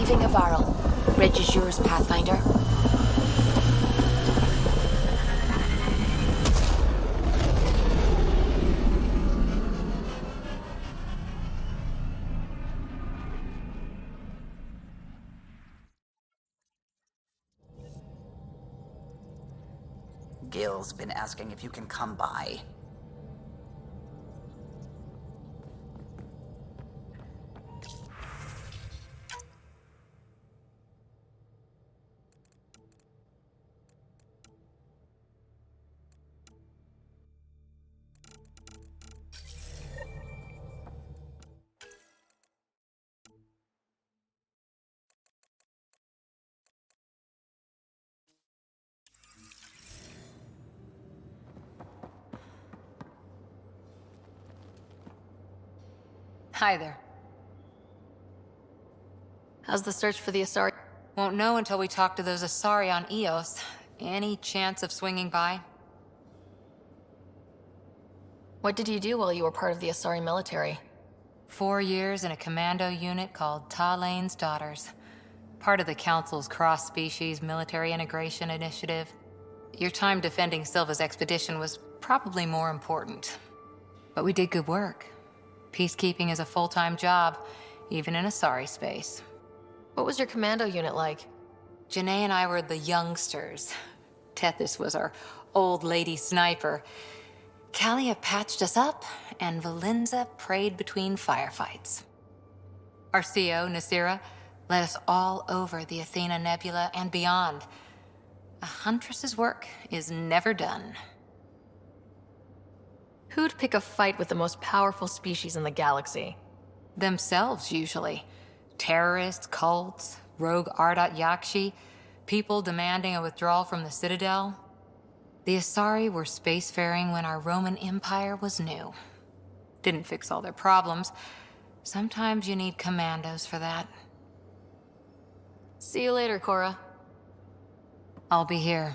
leaving Avaril. Bridge is yours, Pathfinder. Gil's been asking if you can come by. Hi there. How's the search for the Asari? Won't know until we talk to those Asari on Eos. Any chance of swinging by? What did you do while you were part of the Asari military? 4 years in a commando unit called Talane's Daughters. Part of the Council's cross-species military integration initiative. Your time defending Silva's expedition was probably more important. But we did good work. Peacekeeping is a full-time job, even in Asari space. What was your commando unit like? Janae and I were the youngsters. Tethys was our old lady sniper. Kalia patched us up, and Valenza prayed between firefights. Our CO, Nasira, led us all over the Athena Nebula and beyond. A huntress's work is never done. Who'd pick a fight with the most powerful species in the galaxy? Themselves, usually. Terrorists, cults, rogue Ardat Yakshi, people demanding a withdrawal from the Citadel. The Asari were spacefaring when our Roman Empire was new. Didn't fix all their problems. Sometimes you need commandos for that. See you later, Cora. I'll be here.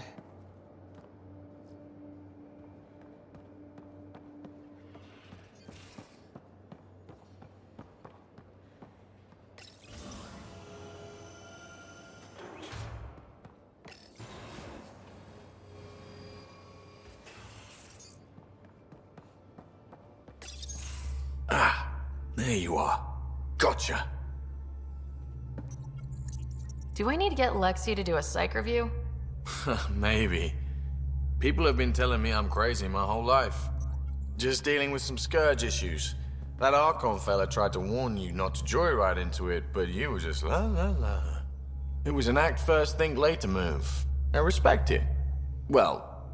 There you are. Gotcha. Do I need to get Lexi to do a psych review? Maybe. People have been telling me I'm crazy my whole life. Just dealing with some scourge issues. That Archon fella tried to warn you not to joyride into it, but you were just la la la. It was an act first, think later move. I respect it. Well,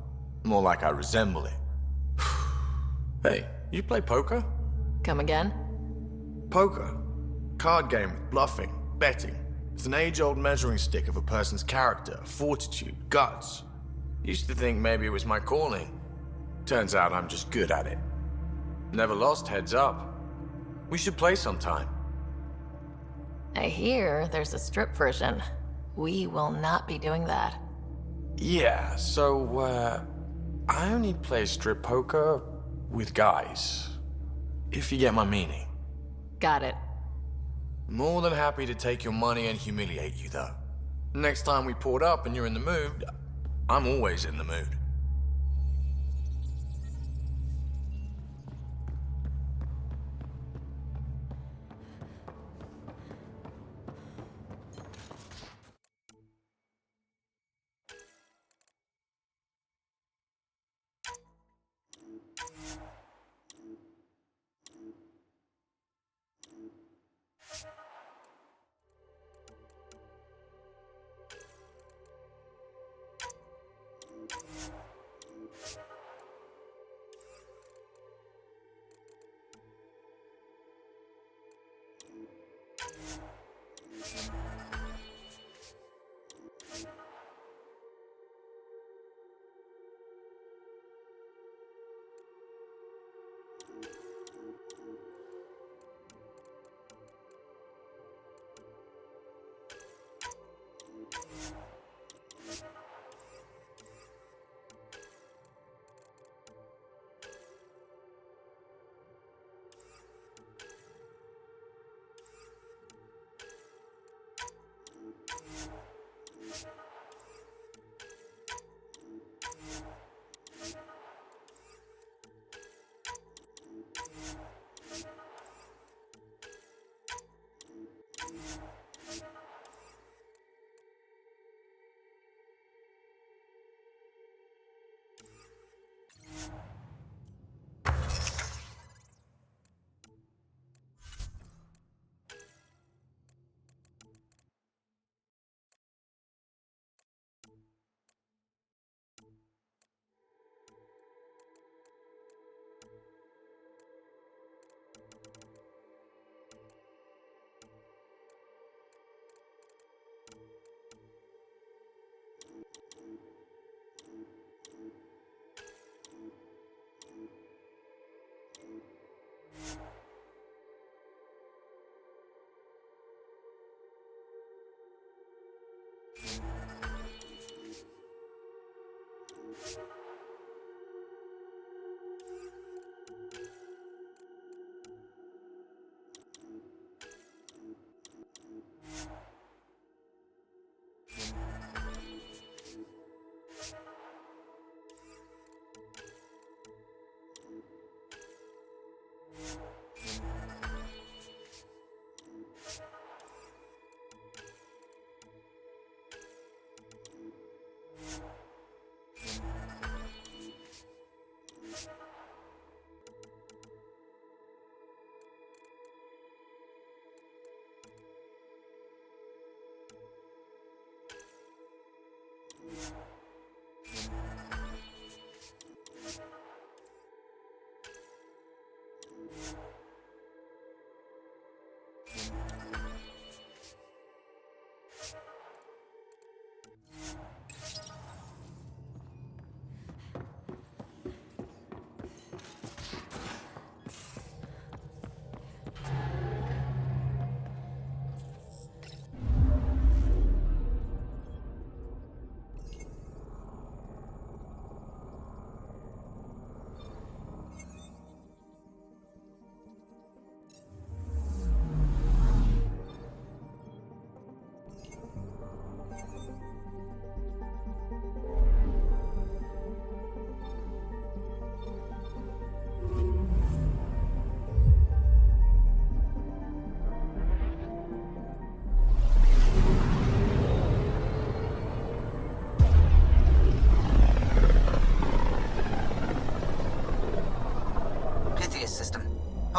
more like I resemble it. Hey, you play poker? Come again? Poker. Card game with bluffing, betting. It's an age-old measuring stick of a person's character, fortitude, guts. Used to think maybe it was my calling. Turns out I'm just good at it. Never lost heads up. We should play sometime. I hear there's a strip version. We will not be doing that. Yeah, so, I only play strip poker with guys. If you get my meaning. Got it. More than happy to take your money and humiliate you, though. Next time we port up and you're in the mood, I'm always in the mood.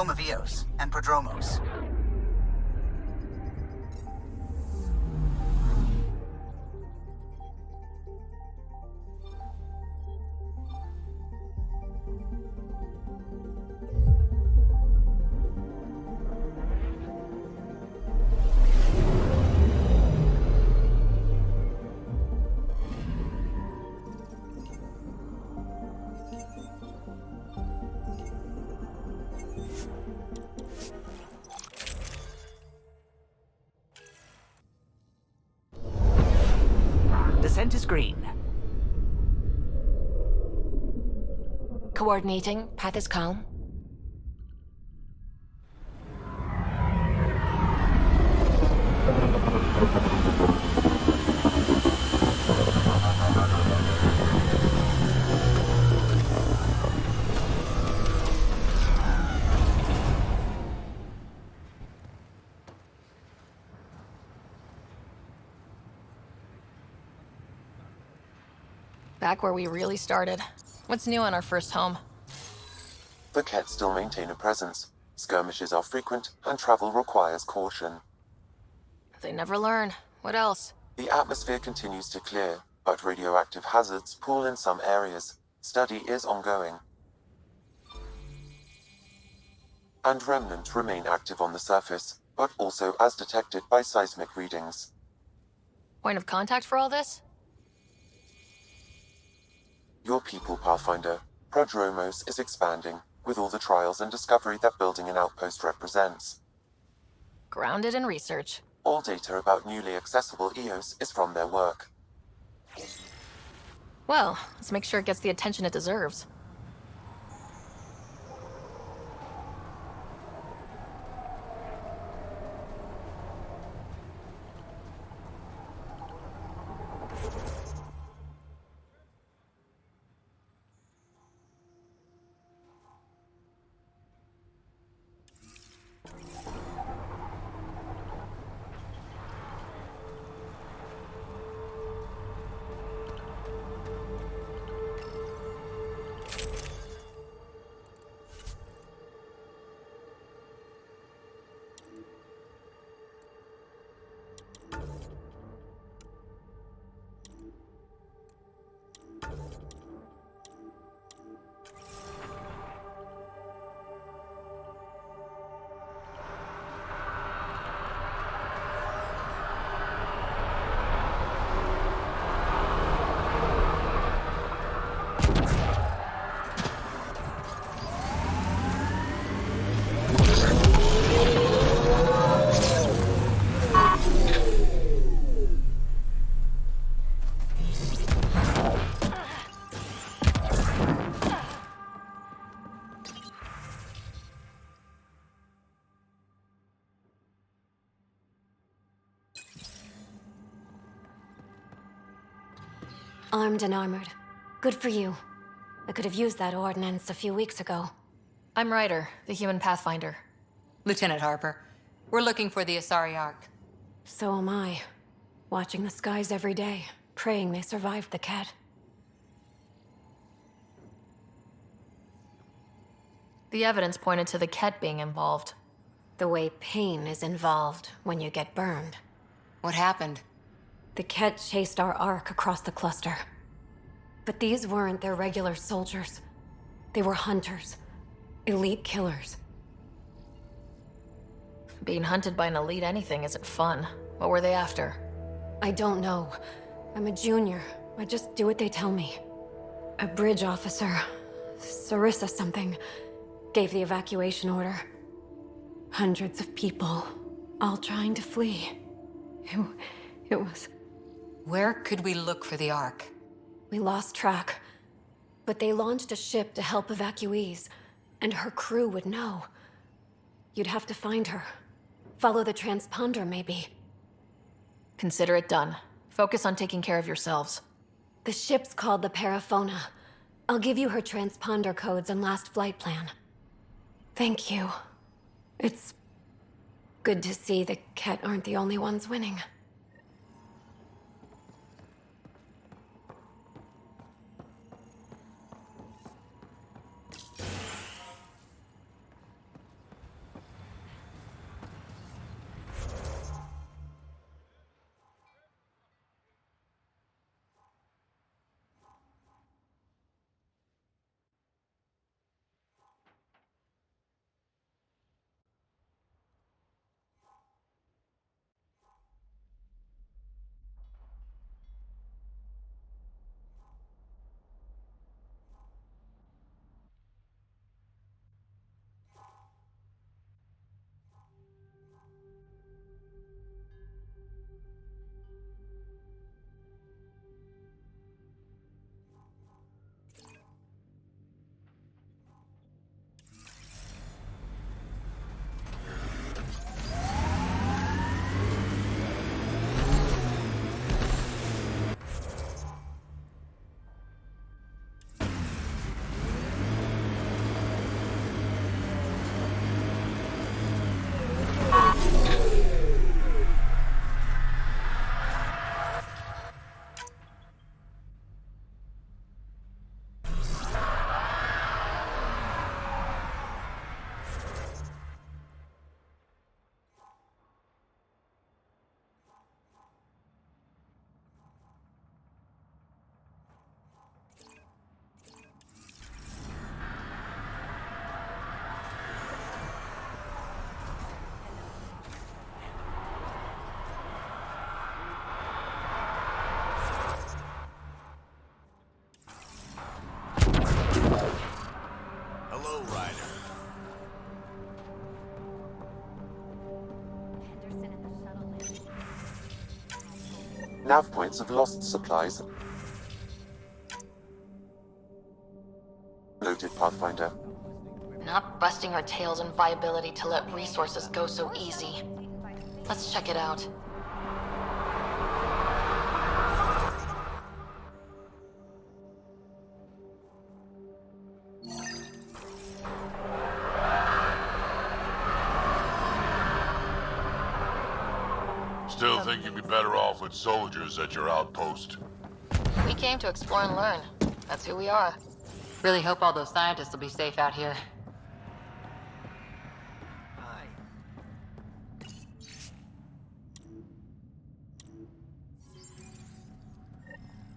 home of Eos and Prodromos. Descent is green. Coordinating. Path is calm. Back where we really started. What's new on our first home? The Kett still maintain a presence. Skirmishes are frequent, and travel requires caution. They never learn. What else? The atmosphere continues to clear, but radioactive hazards pool in some areas. Study is ongoing. And remnants remain active on the surface, but also as detected by seismic readings. Point of contact for all this? Your people, Pathfinder. Prodromos is expanding, with all the trials and discovery that building an outpost represents. Grounded in research. All data about newly accessible Eos is from their work. Well, let's make sure it gets the attention it deserves. Armed and armored. Good for you. I could have used that ordnance a few weeks ago. I'm Ryder, the human pathfinder. Lieutenant Harper, we're looking for the Asari Ark. So am I. Watching the skies every day, praying they survived the cat. The evidence pointed to the Ket being involved. The way pain is involved when you get burned. What happened? The Ket chased our Ark across the cluster. But these weren't their regular soldiers. They were hunters. Elite killers. Being hunted by an elite anything isn't fun. What were they after? I don't know. I'm a junior. I just do what they tell me. A bridge officer, Sarissa something, gave the evacuation order. Hundreds of people, all trying to flee. It was... Where could we look for the Ark? We lost track. But they launched a ship to help evacuees, and her crew would know. You'd have to find her. Follow the transponder, maybe. Consider it done. Focus on taking care of yourselves. The ship's called the Paraphona. I'll give you her transponder codes and last flight plan. Thank you. It's good to see the Ket aren't the only ones winning. Hello, Ryder. Nav points of lost supplies. Loaded Pathfinder. Not busting our tails in viability to let resources go so easy. Let's check it out. Still think you'd be better off with soldiers at your outpost. We came to explore and learn. That's who we are. Really hope all those scientists will be safe out here.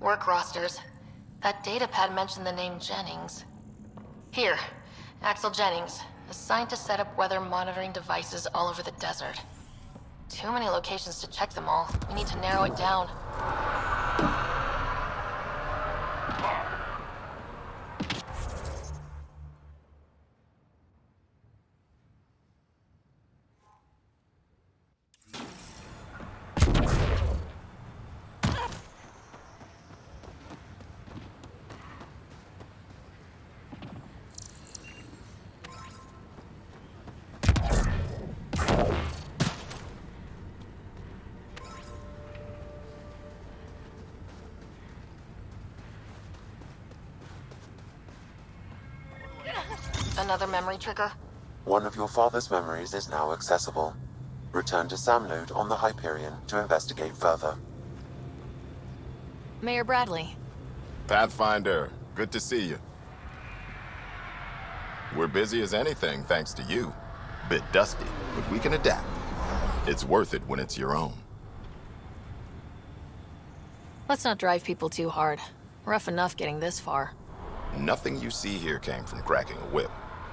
Work rosters. That datapad mentioned the name Jennings. Here, Axel Jennings, assigned to set up weather monitoring devices all over the desert. Too many locations to check them all. We need to narrow it down. Another memory trigger? One of your father's memories is now accessible. Return to Sam Node on the Hyperion to investigate further. Mayor Bradley. Pathfinder, good to see you. We're busy as anything thanks to you. Bit dusty, but we can adapt. It's worth it when it's your own. Let's not drive people too hard. Rough enough getting this far. Nothing you see here came from cracking a whip.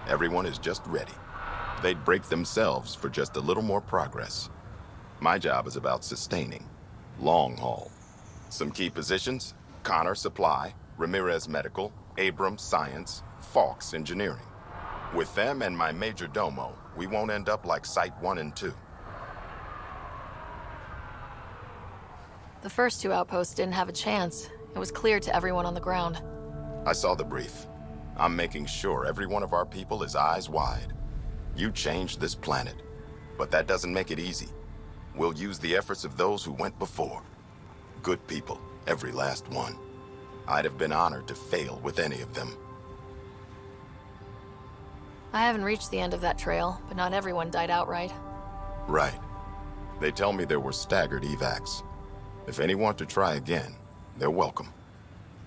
Everyone is just ready. They'd break themselves for just a little more progress. My job is about sustaining. Long haul. Some key positions: Connor Supply, Ramirez Medical, Abrams Science, Fawkes Engineering. With them and my major domo, we won't end up like Site 1 and 2. The first two outposts didn't have a chance. It was clear to everyone on the ground. I saw the brief. I'm making sure every one of our people is eyes wide. You changed this planet, but that doesn't make it easy. We'll use the efforts of those who went before. Good people, every last one. I'd have been honored to fail with any of them. I haven't reached the end of that trail, but not everyone died outright. Right. They tell me there were staggered evacs. If any want to try again, they're welcome.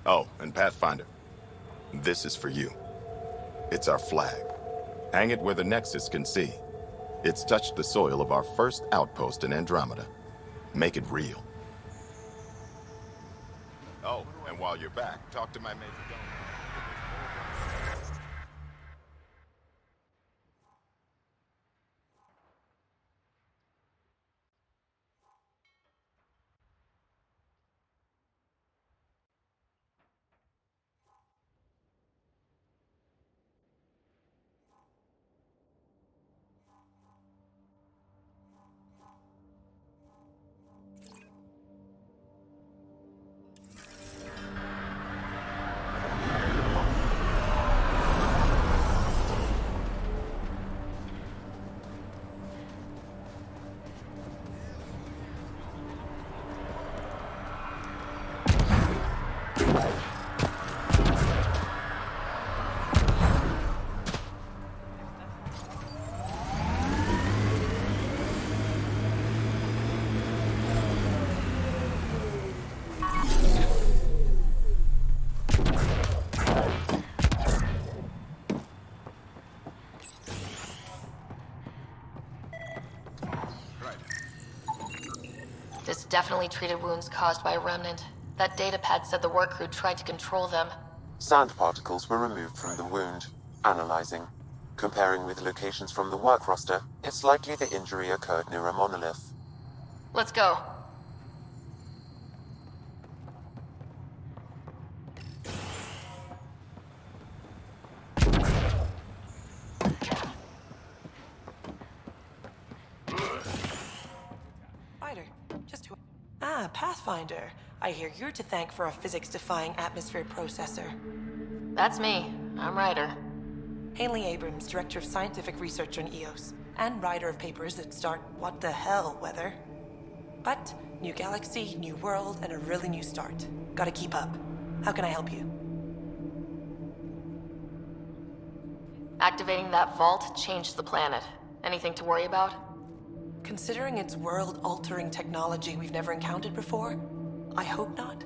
Oh, and Pathfinder, this is for you. It's our flag. Hang it where the Nexus can see. It's touched the soil of our first outpost in Andromeda. Make it real. Oh, and while you're back, talk to my major domo. This definitely treated wounds caused by a remnant. That datapad said the work crew tried to control them. Sand particles were removed from the wound. Analyzing. Comparing with locations from the work roster, it's likely the injury occurred near a monolith. Let's go. Pathfinder. I hear you're to thank for a physics-defying atmosphere processor. That's me. I'm Ryder. Haley Abrams, Director of Scientific Research on EOS, and writer of papers that start what the hell weather. But, new galaxy, new world, and a really new start. Gotta keep up. How can I help you? Activating that vault changed the planet. Anything to worry about? Considering it's world-altering technology we've never encountered before, I hope not.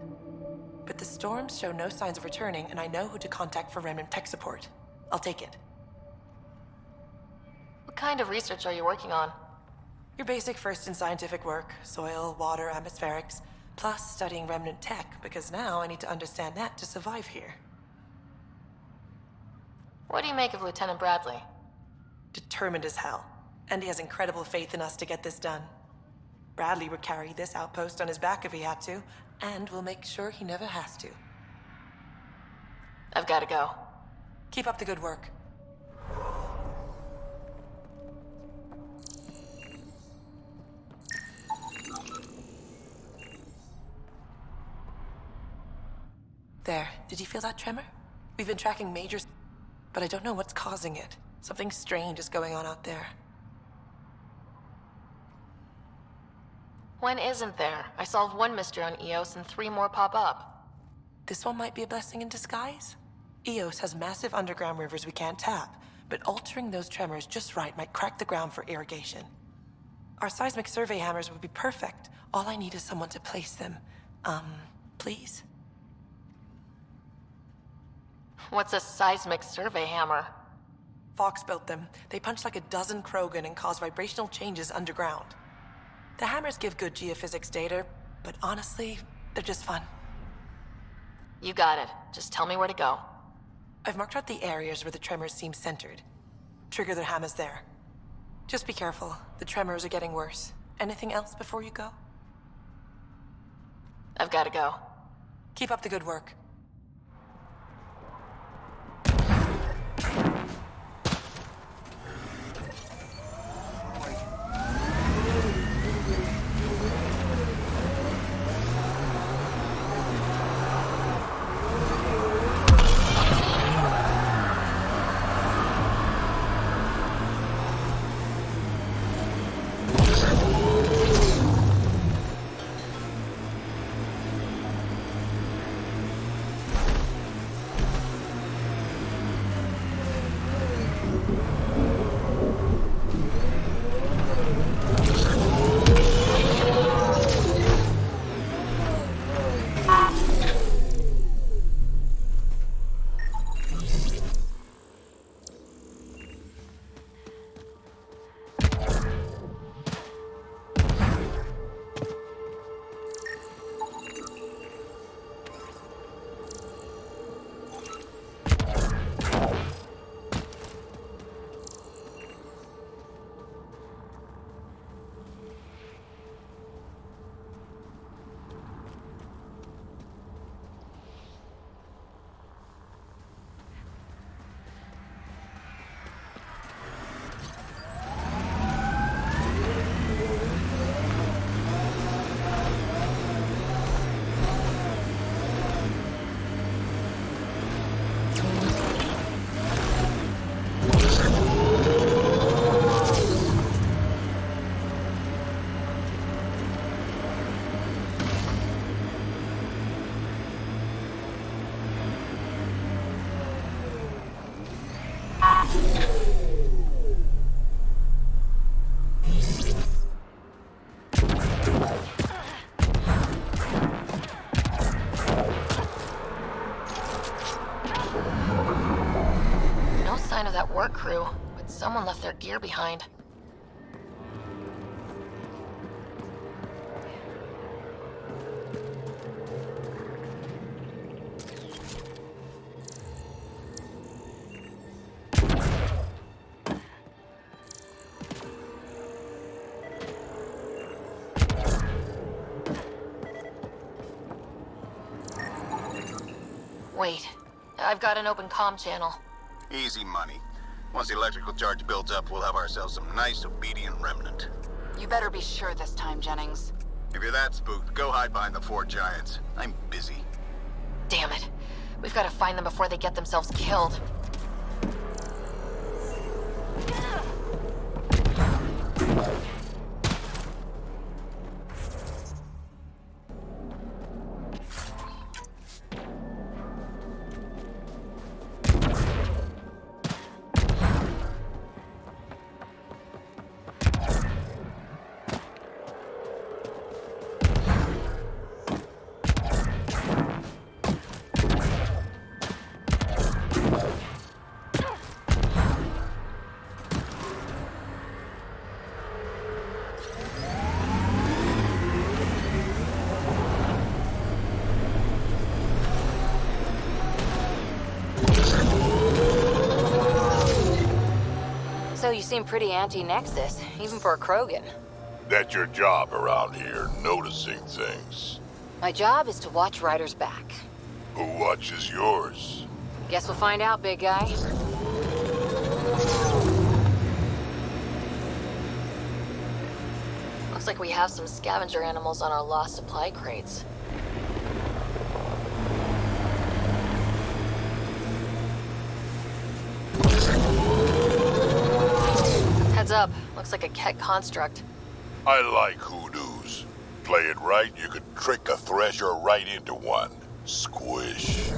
But the storms show no signs of returning, and I know who to contact for remnant tech support. I'll take it. What kind of research are you working on? Your basic first in scientific work, soil, water, atmospherics, plus studying remnant tech, because now I need to understand that to survive here. What do you make of Lieutenant Bradley? Determined as hell. And he has incredible faith in us to get this done. Bradley would carry this outpost on his back if he had to, and we'll make sure he never has to. I've got to go. Keep up the good work. There, did you feel that tremor? We've been tracking major, but I don't know what's causing it. Something strange is going on out there. When isn't there? I solved one mystery on EOS and 3 more pop up. This one might be a blessing in disguise. EOS has massive underground rivers we can't tap, but altering those tremors just right might crack the ground for irrigation. Our seismic survey hammers would be perfect. All I need is someone to place them. Please? What's a seismic survey hammer? Fox built them. They punch like a dozen Krogan and cause vibrational changes underground. The hammers give good geophysics data, but honestly, they're just fun. You got it. Just tell me where to go. I've marked out the areas where the tremors seem centered. Trigger their hammers there. Just be careful. The tremors are getting worse. Anything else before you go? I've got to go. Keep up the good work. No sign of that work crew, but someone left their gear behind. Wait, I've got an open comm channel. Easy money. Once the electrical charge builds up, we'll have ourselves some nice, obedient remnant. You better be sure this time, Jennings. If you're that spooked, go hide behind the four giants. I'm busy. Damn it. We've got to find them before they get themselves killed. So you seem pretty anti-Nexus, even for a Krogan. That's your job around here, noticing things. My job is to watch Ryder's back. Who watches yours? Guess we'll find out, big guy. Looks like we have some scavenger animals on our lost supply crates. Heads up. Looks like a Ket construct. I like hoodoos. Play it right, you could trick a thresher right into one. Squish.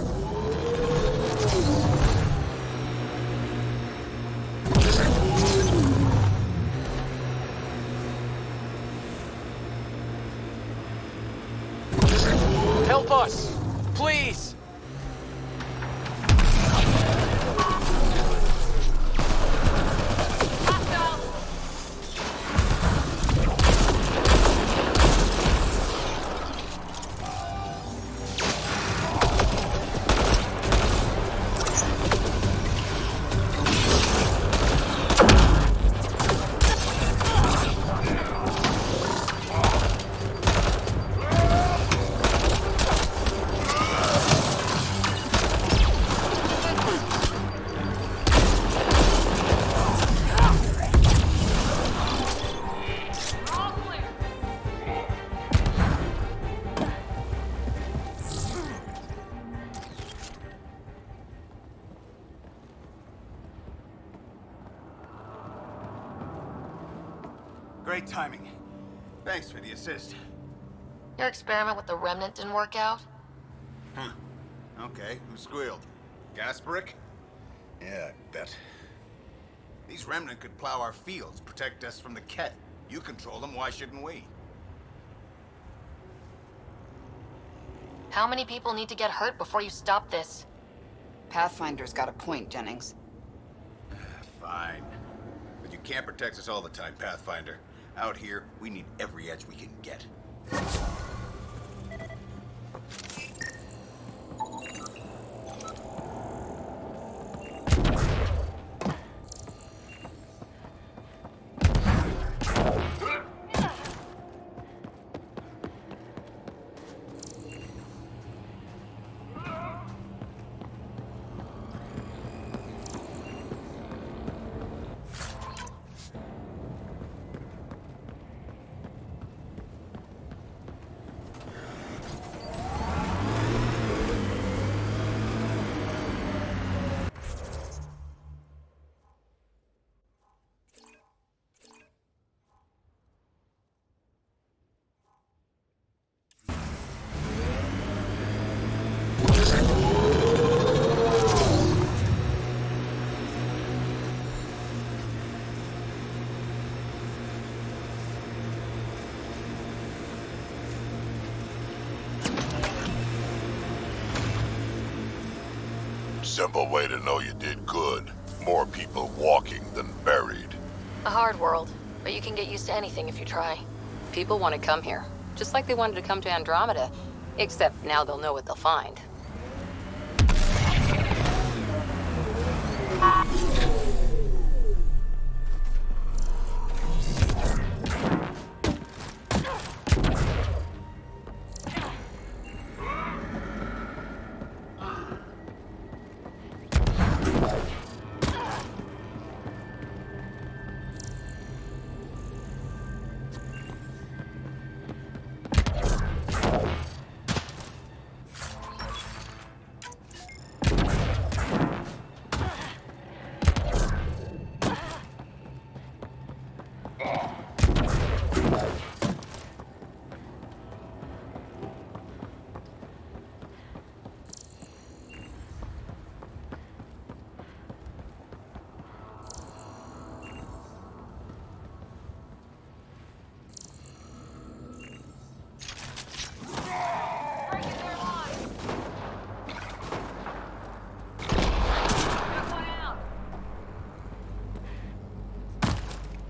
Help us! Please! Great timing. Thanks for the assist. Your experiment with the remnant didn't work out? Huh. Okay, who squealed? Gasparic? Yeah, I bet. These remnant could plow our fields, protect us from the Ket. You control them, why shouldn't we? How many people need to get hurt before you stop this? Pathfinder's got a point, Jennings. Fine. But you can't protect us all the time, Pathfinder. Out here, we need every edge we can get. Simple way to know you did good. More people walking than buried. A hard world, but you can get used to anything if you try. People want to come here, just like they wanted to come to Andromeda, except now they'll know what they'll find.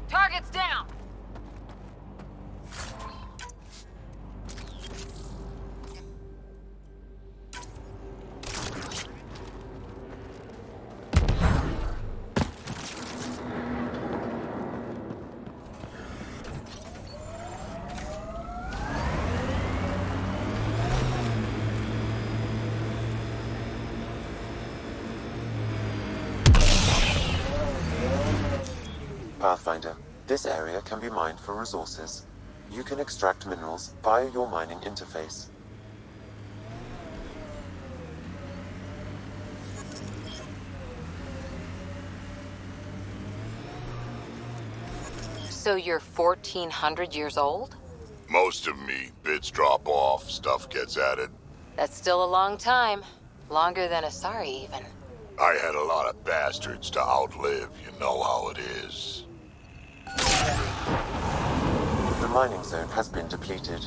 Target's down! Pathfinder, this area can be mined for resources. You can extract minerals via your mining interface. So you're 1,400 years old? Most of me, bits drop off, stuff gets added. That's still a long time. Longer than Asari, even. I had a lot of bastards to outlive, you know how it is. The mining zone has been depleted.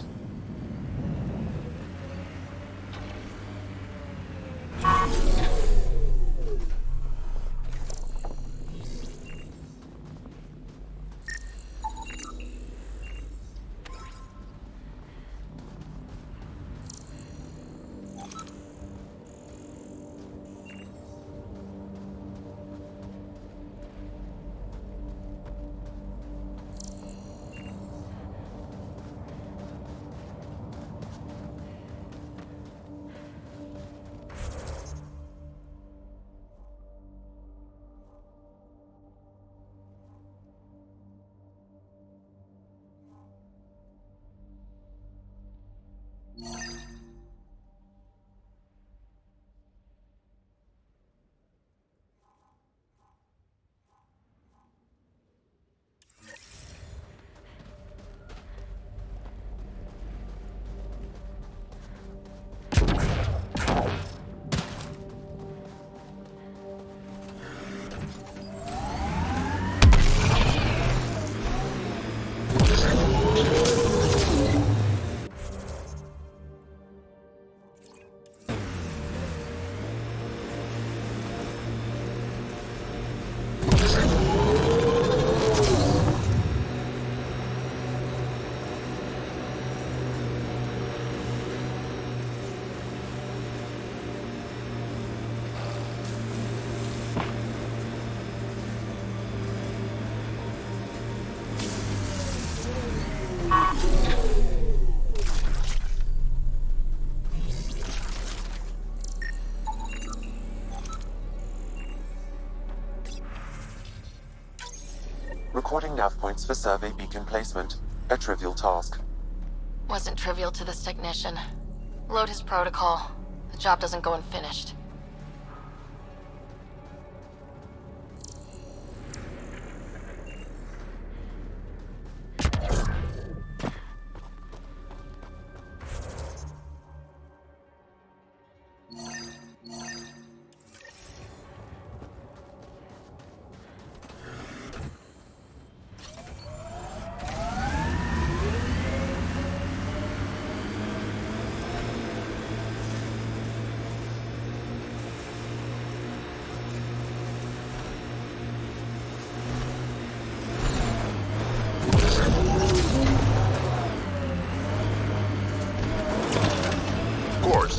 Recording nav points for survey beacon placement. A trivial task. Wasn't trivial to this technician. Load his protocol. The job doesn't go unfinished.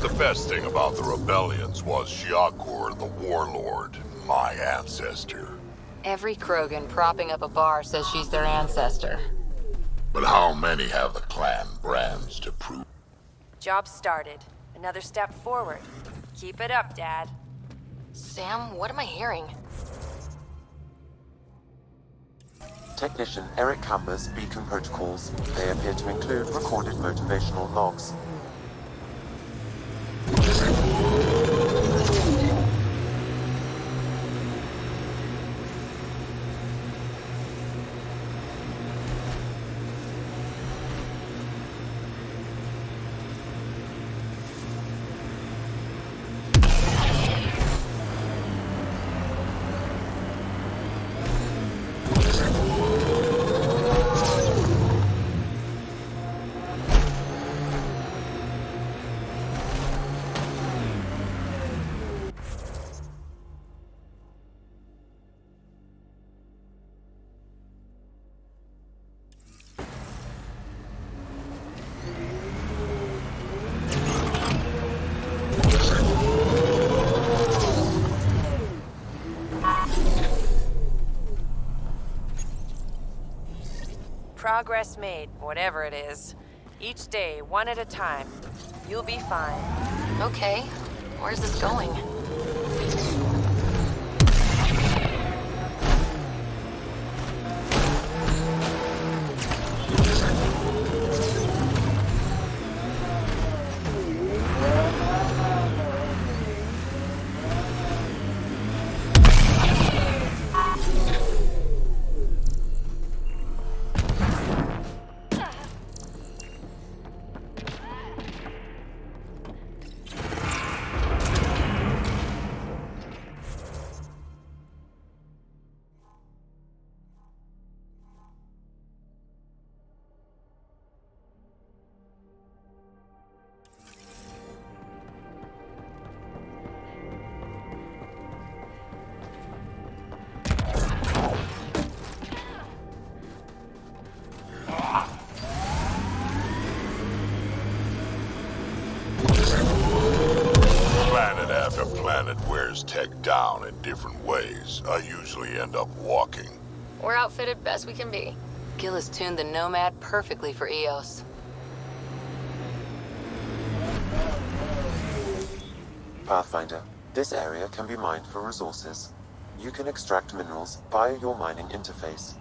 The best thing about the rebellions was Shiakur the Warlord, my ancestor. Every Krogan propping up a bar says she's their ancestor. But how many have the clan brands to prove? Job started. Another step forward. Keep it up, Dad. Sam, what am I hearing? Technician Eric Camber's beacon protocols. They appear to include recorded motivational logs. Progress made, whatever it is. Each day, one at a time. You'll be fine. Okay. Where's this going? Planet after planet wears tech down in different ways. I usually end up walking. We're outfitted best we can be. Gil has tuned the Nomad perfectly for EOS. Pathfinder. This area can be mined for resources. You can extract minerals via your mining interface.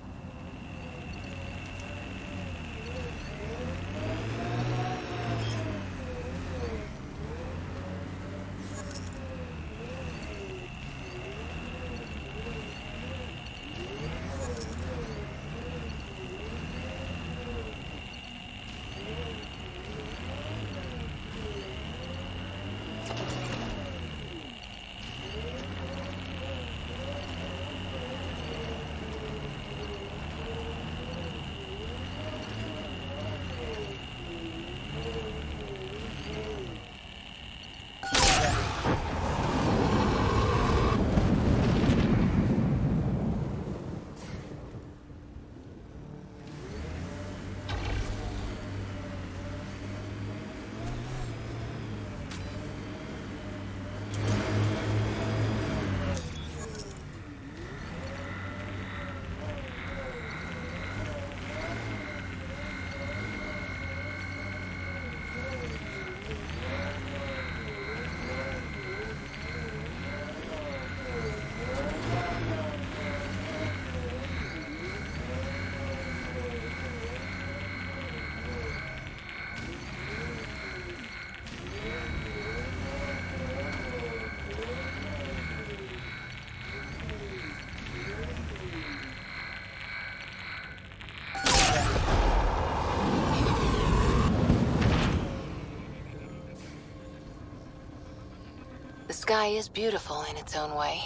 sky is beautiful in its own way.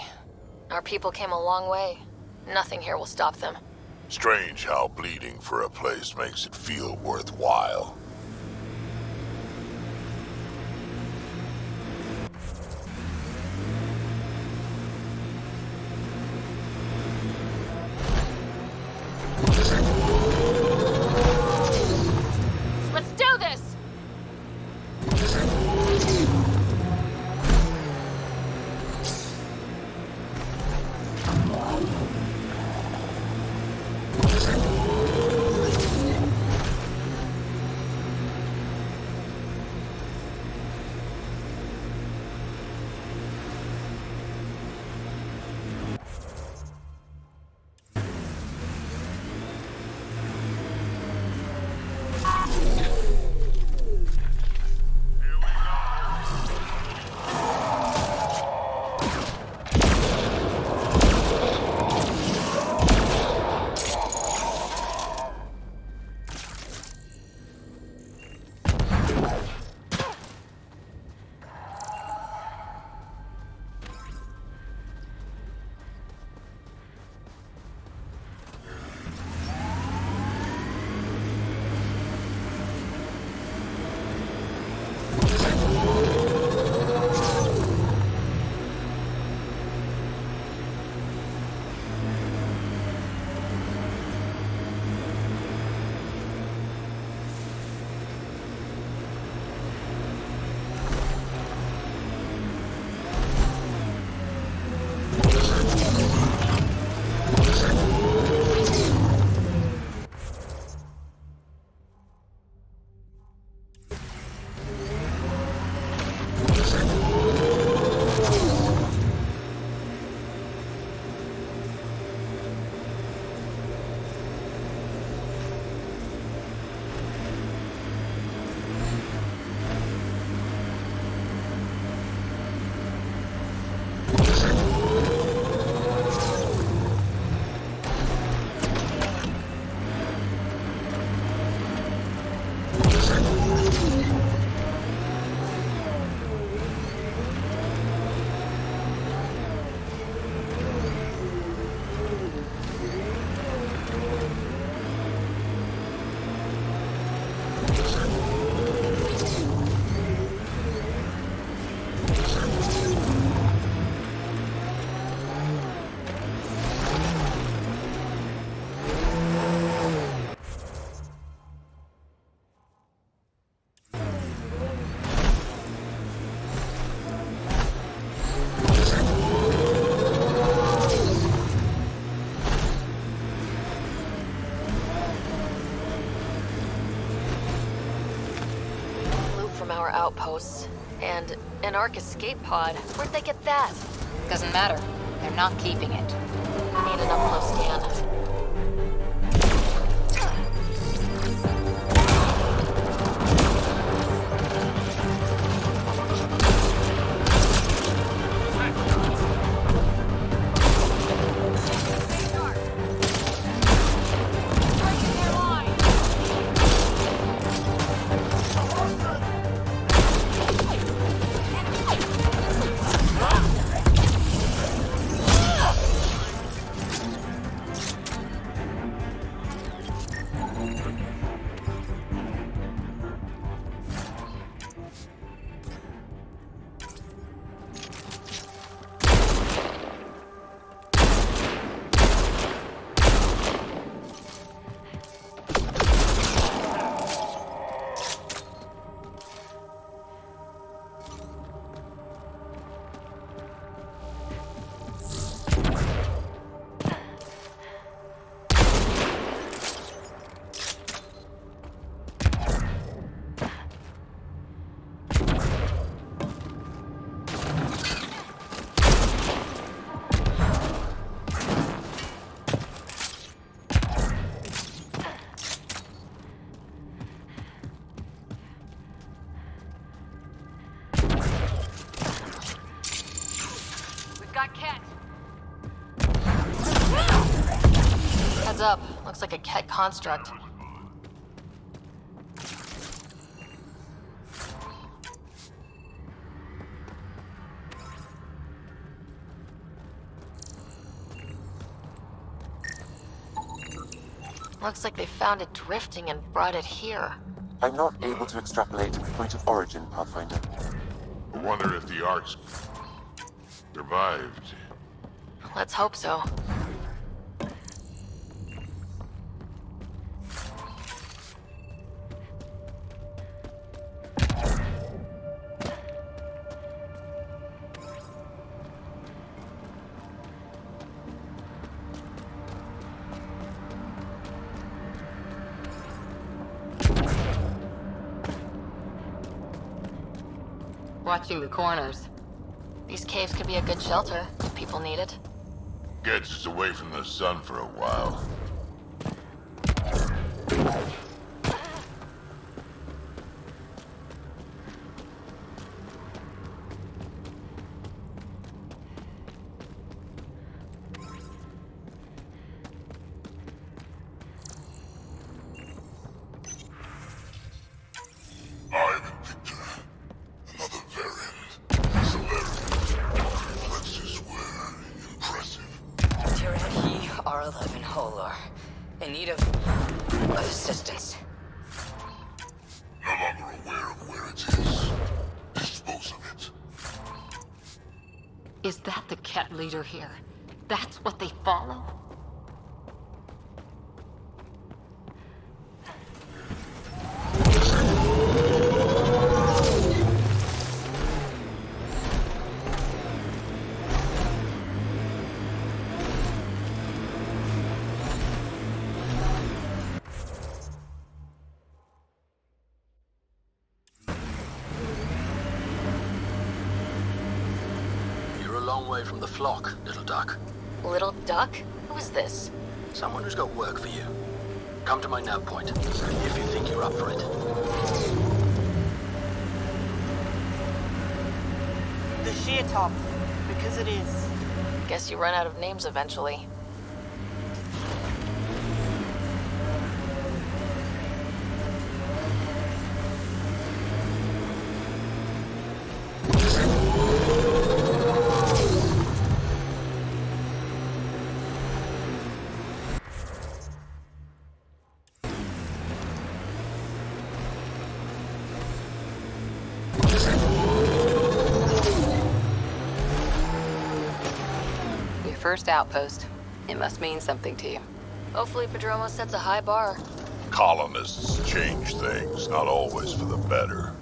Our people came a long way. Nothing here will stop them. Strange how bleeding for a place makes it feel worthwhile. Let's do this! Our outposts. And an Ark escape pod. Where'd they get that? Doesn't matter. They're not keeping it. Need an up-close scan. Heads up. Looks like a Ket construct. Looks like they found it drifting and brought it here. I'm not able to extrapolate point of origin, Pathfinder. I wonder if the Ark's survived. Let's hope so. Watching the corners. These caves could be a good shelter if people need it. Gets us away from the sun for a while. I'm Victor. Another variant. Solarian. Reflexes were impressive. Tirad, R11 Holor. In need of assistance. No longer aware of where it is. Dispose of it. Is that the cat leader here? That's what they follow? You're a long way from the flock, little duck. Little duck? Who is this? Someone who's got work for you. Come to my nav point, if you think you're up for it. The sheer top, because it is. Guess you run out of names eventually. Your first outpost. It must mean something to you. Hopefully Padromo sets a high bar. Colonists change things, not always for the better.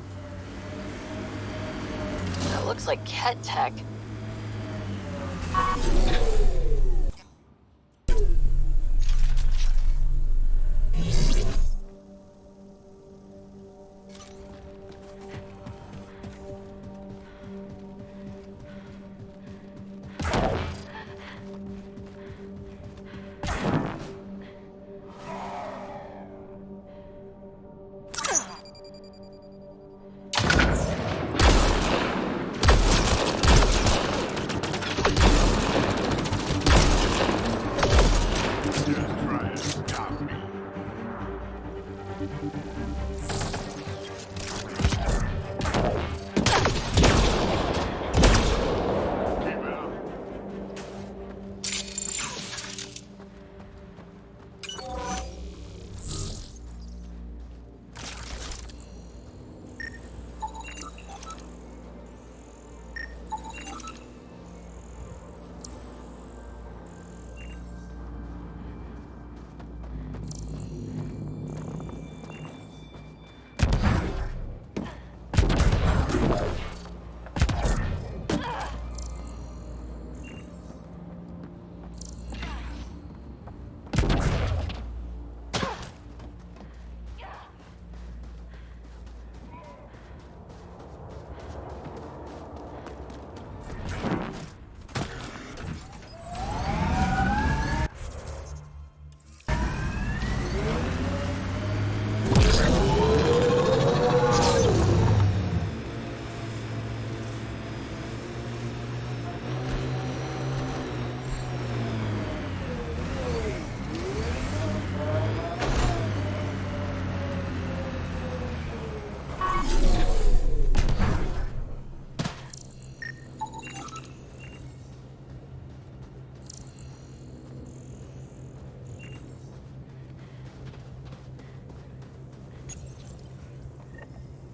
That looks like Ket tech.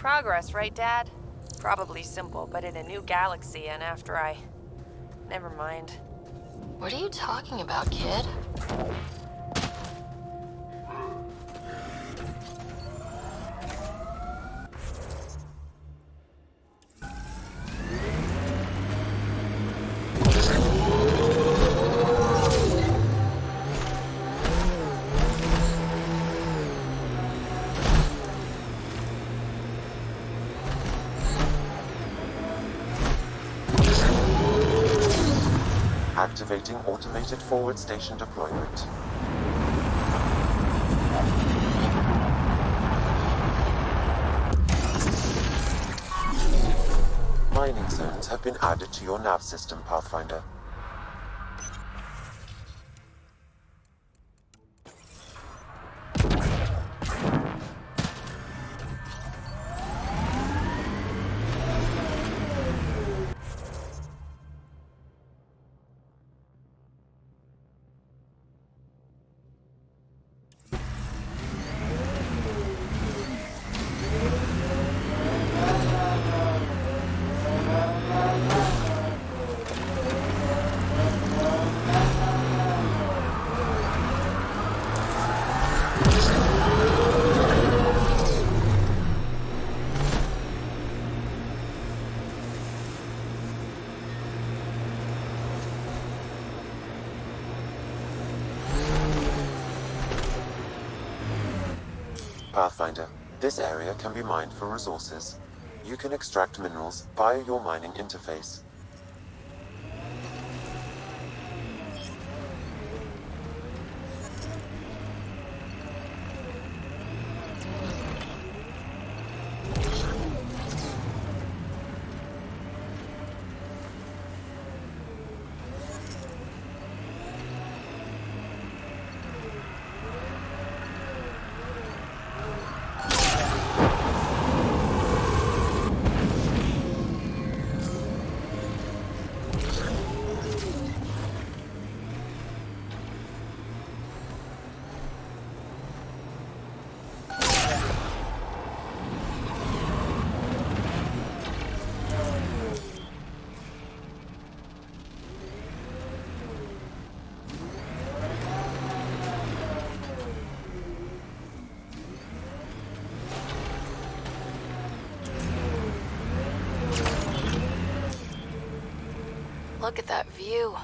Progress, right, Dad? Probably simple, but in a new galaxy, and after I... Never mind. What are you talking about, kid? Activating automated forward station deployment. Mining zones have been added to your nav system, Pathfinder. Pathfinder, this area can be mined for resources. You can extract minerals via your mining interface. Look at that view.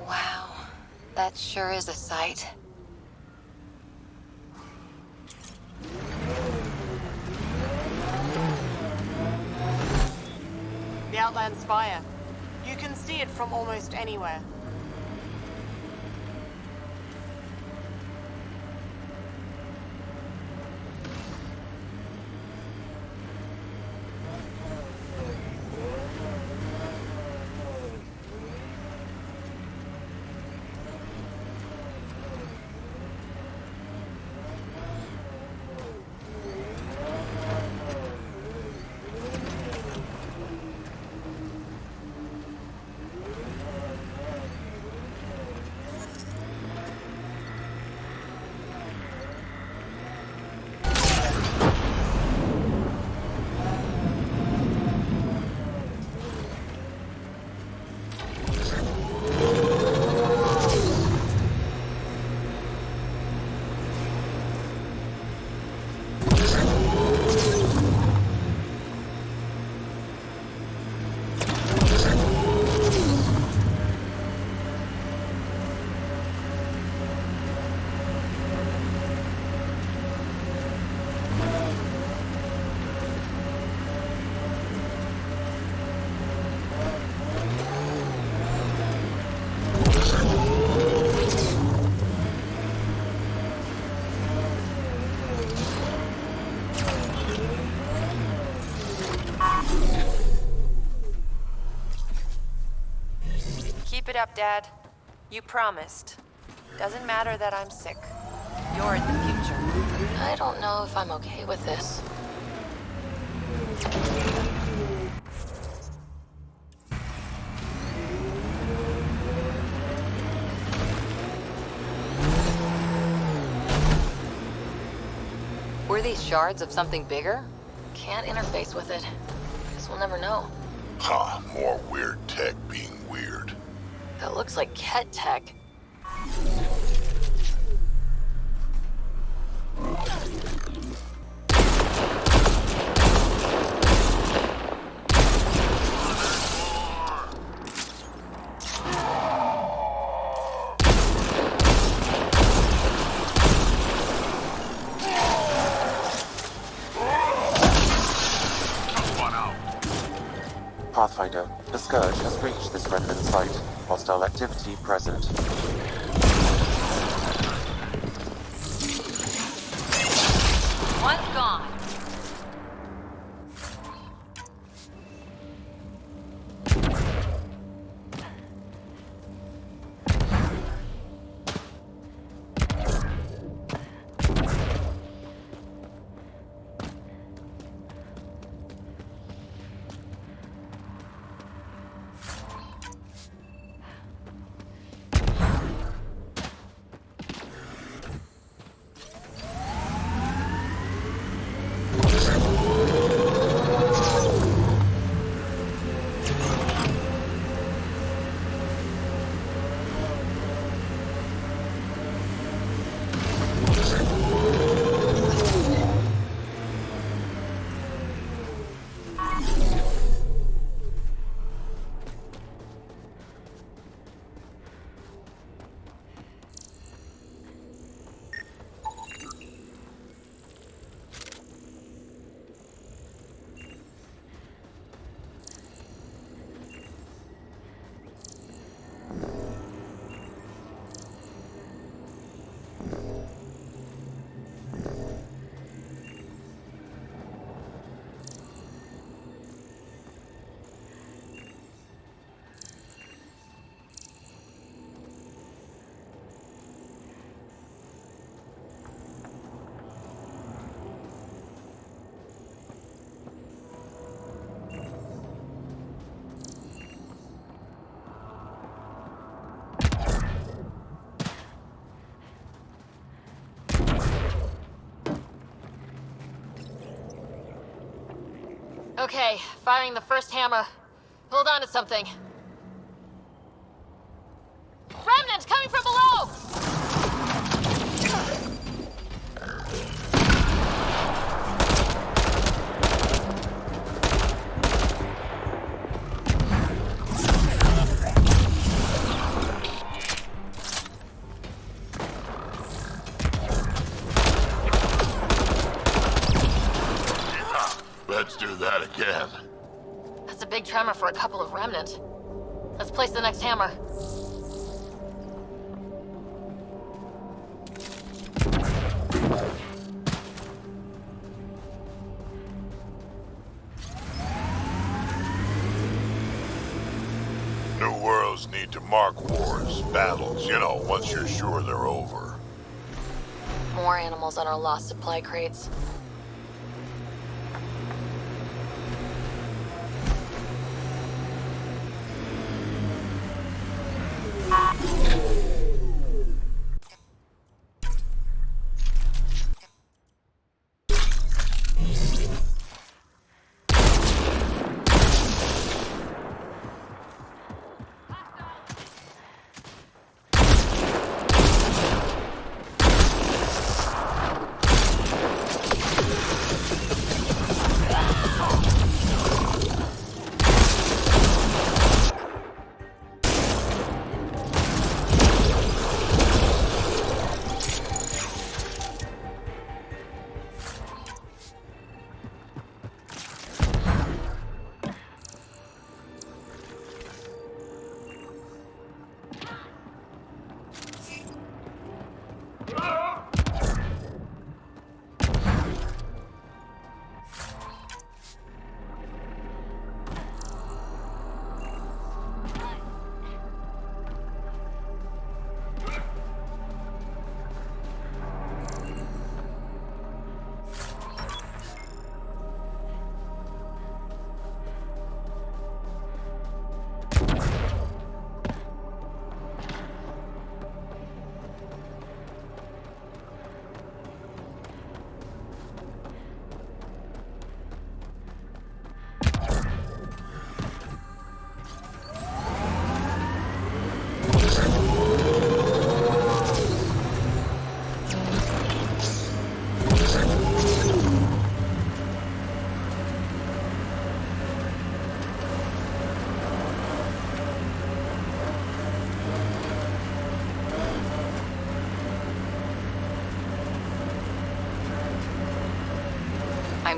Wow, that sure is a sight. The Outland Spire. You can see it from almost anywhere. Keep it up, Dad. You promised. Doesn't matter that I'm sick. You're in the future. I don't know if I'm okay with this. Were these shards of something bigger? Can't interface with it. Guess we'll never know. Huh, more weird tech being weird. That looks like Ket tech. Pathfinder, the Scourge has reached this remnant site. Hostile activity present. One's gone. Okay, firing the first hammer. Hold on to something. Remnant coming from below! Let's do that again. That's a big tremor for a couple of remnant. Let's place the next hammer. New worlds need to mark wars, battles, you know, once you're sure they're over. More animals on our lost supply crates.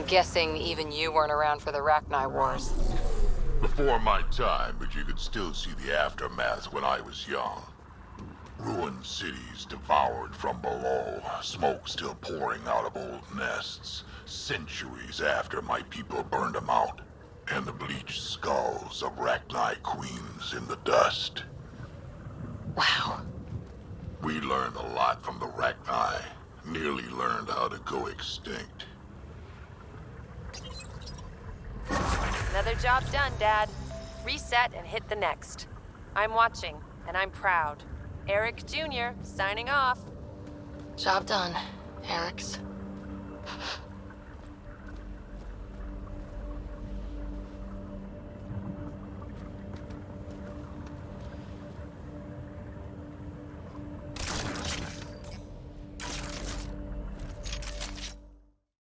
I'm guessing even you weren't around for the Rachni Wars. Before my time, but you could still see the aftermath when I was young. Ruined cities devoured from below, smoke still pouring out of old nests, centuries after my people burned them out, and the bleached skulls of Rachni queens in the dust. Wow. We learned a lot from the Rachni, nearly learned how to go extinct. Another job done, Dad. Reset and hit the next. I'm watching, and I'm proud. Eric Jr. signing off. Job done, Eric's.